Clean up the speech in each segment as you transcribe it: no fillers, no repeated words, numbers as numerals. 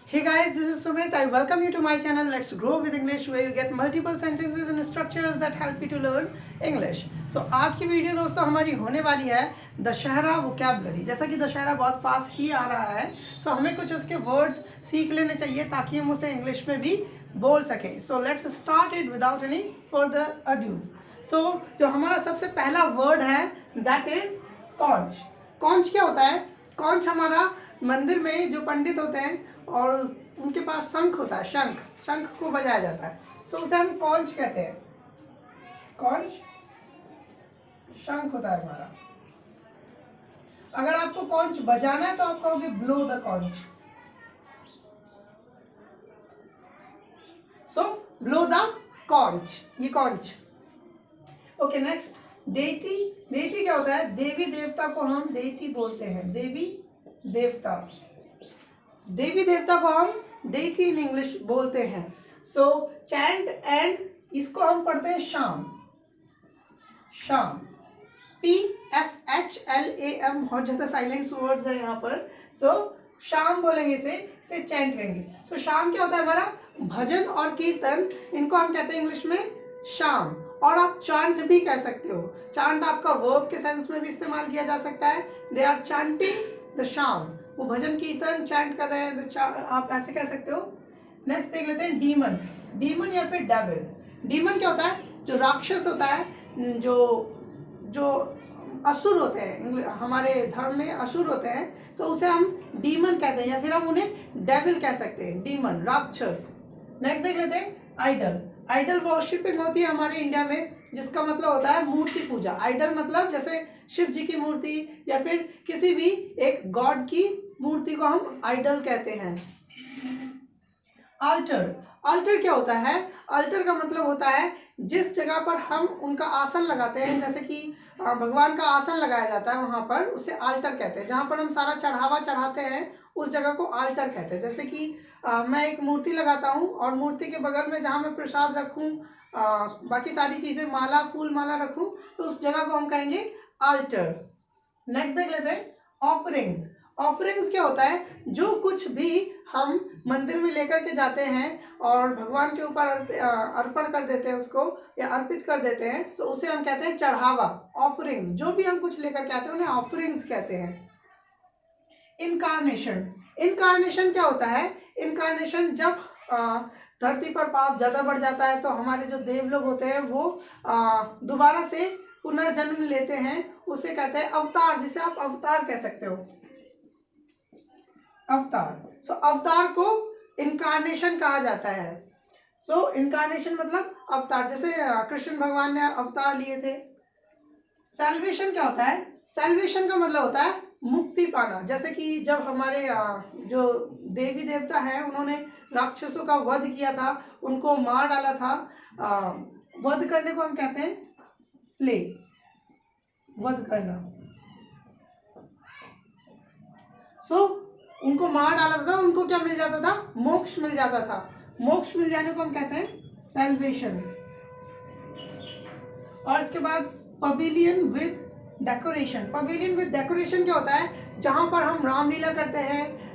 Hey guys, this is Sumit. I welcome you to my channel Let's Grow with English where you get multiple sentences and structures that help you to learn English. So आज की video दोस्तों हमारी होने वाली है Dussehra vocabulary. जैसा कि दशहरा बहुत पास ही आ रहा है, सो हमें कुछ उसके वर्ड्स सीख लेने चाहिए ताकि हम उसे इंग्लिश में भी बोल सकें। So let's start it without any further adieu. So जो हमारा सबसे पहला वर्ड है दैट इज कॉन्च। कॉन्च क्या होता है? कॉन्च हमारा मंदिर में जो पंडित होते हैं और उनके पास शंख होता है, शंख शंख को बजाया जाता है, सो उसे हम कॉन्च कहते हैं। कॉन्च शंख होता है हमारा। अगर आपको कॉन्च बजाना है तो आप कहोगे blow the conch. So blow the conch, ये conch. Okay next, deity. Deity क्या होता है? देवी देवता को हम डेटी बोलते हैं। देवी देवता, देवी देवता को हम डेटी इन इंग्लिश बोलते हैं। सो चैंट एंड इसको हम पढ़ते हैं शाम। शाम, PSHLAM, बहुत ज्यादा साइलेंट वर्ड्स है यहाँ पर। सो शाम बोलेंगे, इसे चैंट कहेंगे। सो शाम क्या होता है? हमारा भजन और कीर्तन, इनको हम कहते हैं इंग्लिश में शाम। और आप चांट भी कह सकते हो। चांट आपका वर्ब के सेंस में भी इस्तेमाल किया जा सकता है। दे आर चांटिंग द शाम, वो भजन कीर्तन चैंट कर रहे हैं, आप ऐसे कह सकते हो। नेक्स्ट देख लेते हैं डीमन। डीमन या फिर डेविल। डीमन क्या होता है? जो राक्षस होता है, जो जो असुर होते हैं, हमारे धर्म में असुर होते हैं, सो उसे हम डीमन कहते हैं या फिर हम उन्हें डेविल कह सकते हैं, डीमन, राक्षस। नेक्स्ट देख लेते हैं आइडल। आइडल वर्शिपिंग होती है हमारे इंडिया में, जिसका मतलब होता है मूर्ति पूजा। आइडल मतलब जैसे शिव जी की मूर्ति या फिर किसी भी एक गॉड की मूर्ति को हम आइडल कहते हैं। अल्टर। अल्टर क्या होता है? अल्टर का मतलब होता है जिस जगह पर हम उनका आसन लगाते हैं, जैसे कि भगवान का आसन लगाया जाता है वहां पर, उसे अल्टर कहते हैं। जहां पर हम सारा चढ़ावा चढ़ाते हैं उस जगह को अल्टर कहते हैं। जैसे कि मैं एक मूर्ति लगाता हूँ और मूर्ति के बगल में जहाँ मैं प्रसाद रखूँ, बाकी सारी चीजें, माला, फूल माला रखूँ, तो उस जगह को हम कहेंगे अल्टर। नेक्स्ट देख लेते हैं ऑफरिंग्स। ऑफरिंग्स क्या होता है? जो कुछ भी हम मंदिर में लेकर के जाते हैं और भगवान के ऊपर अर्पण कर देते हैं उसको, या अर्पित कर देते हैं, तो उसे हम कहते हैं चढ़ावा, ऑफरिंग्स। जो भी हम कुछ लेकर के आते हैं उन्हें ऑफरिंग्स कहते हैं। इनकारनेशन। इनकारनेशन क्या होता है? इनकारनेशन जब धरती पर पाप ज्यादा बढ़ जाता है तो हमारे जो देव लोग होते हैं वो दोबारा से पुनर्जन्म लेते हैं, उसे कहते हैं अवतार, जिसे आप अवतार कह सकते हो, अवतार। सो अवतार को इनकारनेशन कहा जाता है। सो इनकारनेशन मतलब अवतार, जैसे कृष्ण भगवान ने अवतार लिए थे। सैल्वेशन क्या होता है? सैल्वेशन का मतलब होता है मुक्ति पाना। जैसे कि जब हमारे जो देवी देवता है उन्होंने राक्षसों का वध किया था, उनको मार डाला था, वध करने को हम कहते हैं स्ले, वध करना। सो उनको मार डाला था, उनको क्या मिल जाता था? मोक्ष मिल जाता था। मोक्ष मिल जाने को हम कहते हैं सैल्वेशन। और इसके बाद pavilion with decoration. Pavilion with decoration क्या होता है? जहां पर हम रामलीला करते हैं,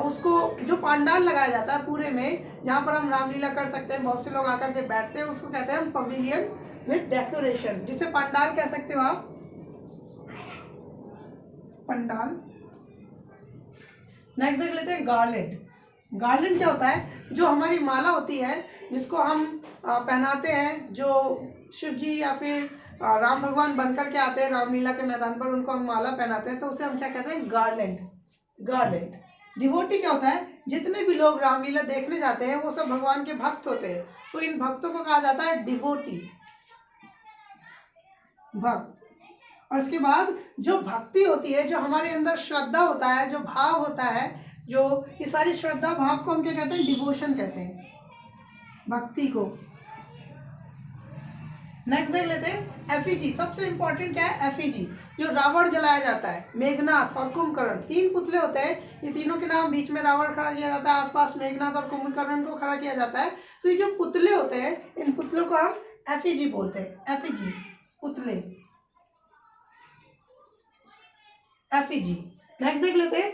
उसको जो पंडाल लगाया जाता है पूरे में, जहां पर हम रामलीला कर सकते हैं, बहुत से लोग आकर के बैठते हैं, उसको कहते हैं हम पवेलियन विद डेकोरेशन, जिसे पंडाल कह सकते हो आप, पंडाल। नेक्स्ट देख लेते हैं गार्लैंड। गार्लैंड क्या होता है? जो हमारी माला होती है, जिसको हम पहनाते हैं, जो शिव जी या फिर राम भगवान बनकर के आते हैं रामलीला के मैदान पर, उनको हम माला पहनाते हैं, तो उसे हम क्या कहते हैं? Garland, garland. डिवोटी क्या होता है? जितने भी लोग रामलीला देखने जाते हैं वो सब भगवान के भक्त होते हैं, तो इन भक्तों को कहा जाता है डिवोटी, भक्त। और इसके बाद जो भक्ति होती है, जो हमारे अंदर श्रद्धा होता है, जो भाव होता है, जो ये सारी श्रद्धा भाव को हम क्या कहते हैं? डिवोशन कहते हैं, भक्ति को। नेक्स्ट देख लेते हैं एफिजी। सबसे इंपॉर्टेंट क्या है? एफिजी, जो रावण जलाया जाता है, मेघनाथ और कुंभकर्ण, तीन पुतले होते हैं, ये तीनों के नाम, बीच में रावण खड़ा किया जाता है, आसपास मेघनाथ और कुंभकर्ण को खड़ा किया जाता है। सो ये जो पुतले होते हैं, इन पुतलों को हम एफिजी बोलते हैं, एफिजी, पुतले, एफिजी। नेक्स्ट देख लेते हैं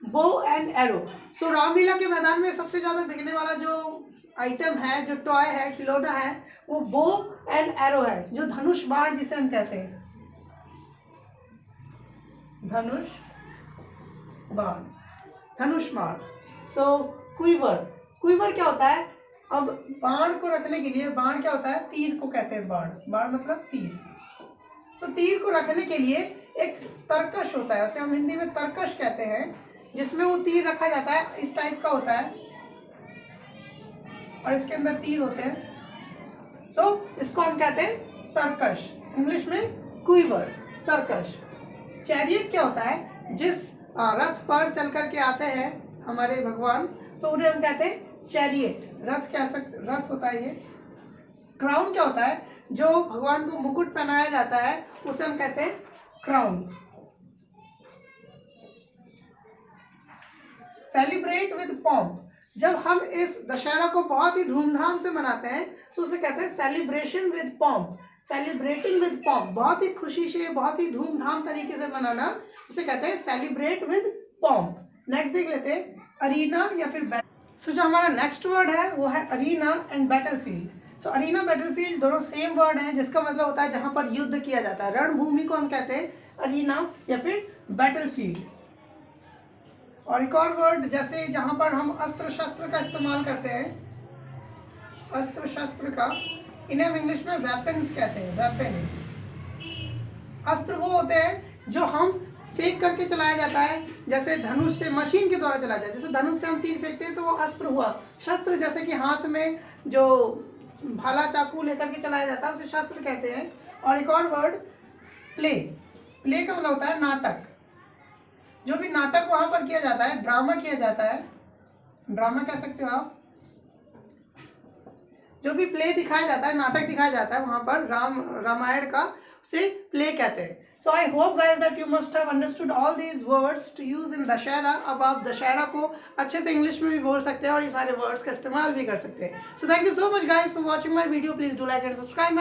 बो एंड एरो। सो रामलीला के मैदान में सबसे ज्यादा बिकने वाला जो आइटम है, जो टॉय है, खिलौना है, वो बो एंड एरो है, जो धनुष बाण जिसे हम कहते हैं, धनुष बाण, धनुष बाण। सो क्विवर, क्विवर क्या होता है? अब बाण को रखने के लिए, बाण क्या होता है? तीर को कहते हैं बाण, बाण मतलब तीर। सो तीर को रखने के लिए एक तरकश होता है, उसे हम हिंदी में तरकश कहते हैं, जिसमें वो तीर रखा जाता है, इस टाइप का होता है और इसके अंदर तीर होते हैं। सो इसको हम कहते हैं तरकश, इंग्लिश में क्विवर, तरकश। चैरियट क्या होता है? जिस रथ पर चल करके आते हैं हमारे भगवान, सो उन्हें हम कहते हैं चैरियट, रथ कह सकते, रथ होता है ये। क्राउन क्या होता है? जो भगवान को मुकुट पहनाया जाता है, उसे हम कहते हैं क्राउन। सेलिब्रेट विद पॉम्प, जब हम इस दशहरा को बहुत ही धूमधाम से मनाते हैं तो उसे कहते हैं celebration with pomp, celebrating with pomp, बहुत ही खुशी से, बहुत ही धूमधाम तरीके से मनाना, उसे कहते हैं सेलिब्रेट विद पॉम्प। नेक्स्ट देख लेते हैं अरीना या फिर सो जो हमारा नेक्स्ट वर्ड है वो है arena and battlefield. So arena battlefield दोनों सेम वर्ड हैं, जिसका मतलब होता है जहां पर युद्ध किया जाता है, रणभूमि को हम कहते हैं अरीना या फिर बैटलफील्ड। और एक और वर्ड, जैसे जहां पर हम अस्त्र शस्त्र का इस्तेमाल करते हैं, अस्त्र शस्त्र का, इन्हें हम इंग्लिश में वेपन्स कहते हैं, वेपन्स। अस्त्र वो होते हैं जो हम फेंक करके चलाया जाता है, जैसे धनुष से, मशीन के द्वारा चलाया जाता है, जैसे धनुष से हम तीर फेंकते हैं तो वो अस्त्र हुआ। शस्त्र जैसे कि हाथ में जो भाला चाकू लेकर के चलाया जाता है उसे शस्त्र कहते हैं। और एक और वर्ड प्ले, प्ले का मतलब होता है नाटक, जो भी नाटक वहां पर किया जाता है, ड्रामा किया जाता है, ड्रामा कह सकते हो आप, जो भी प्ले दिखाया जाता है, नाटक दिखाया जाता है वहां पर, रामायण का, उसे प्ले कहते हैं। So I hope guys that you must have understood all these words to use in Dussehra. अब आप दशहरा को अच्छे से इंग्लिश में भी बोल सकते हैं और ये सारे वर्ड्स का इस्तेमाल भी कर सकते हैं। So thank you so much guys for watching my video. Please do like and subscribe.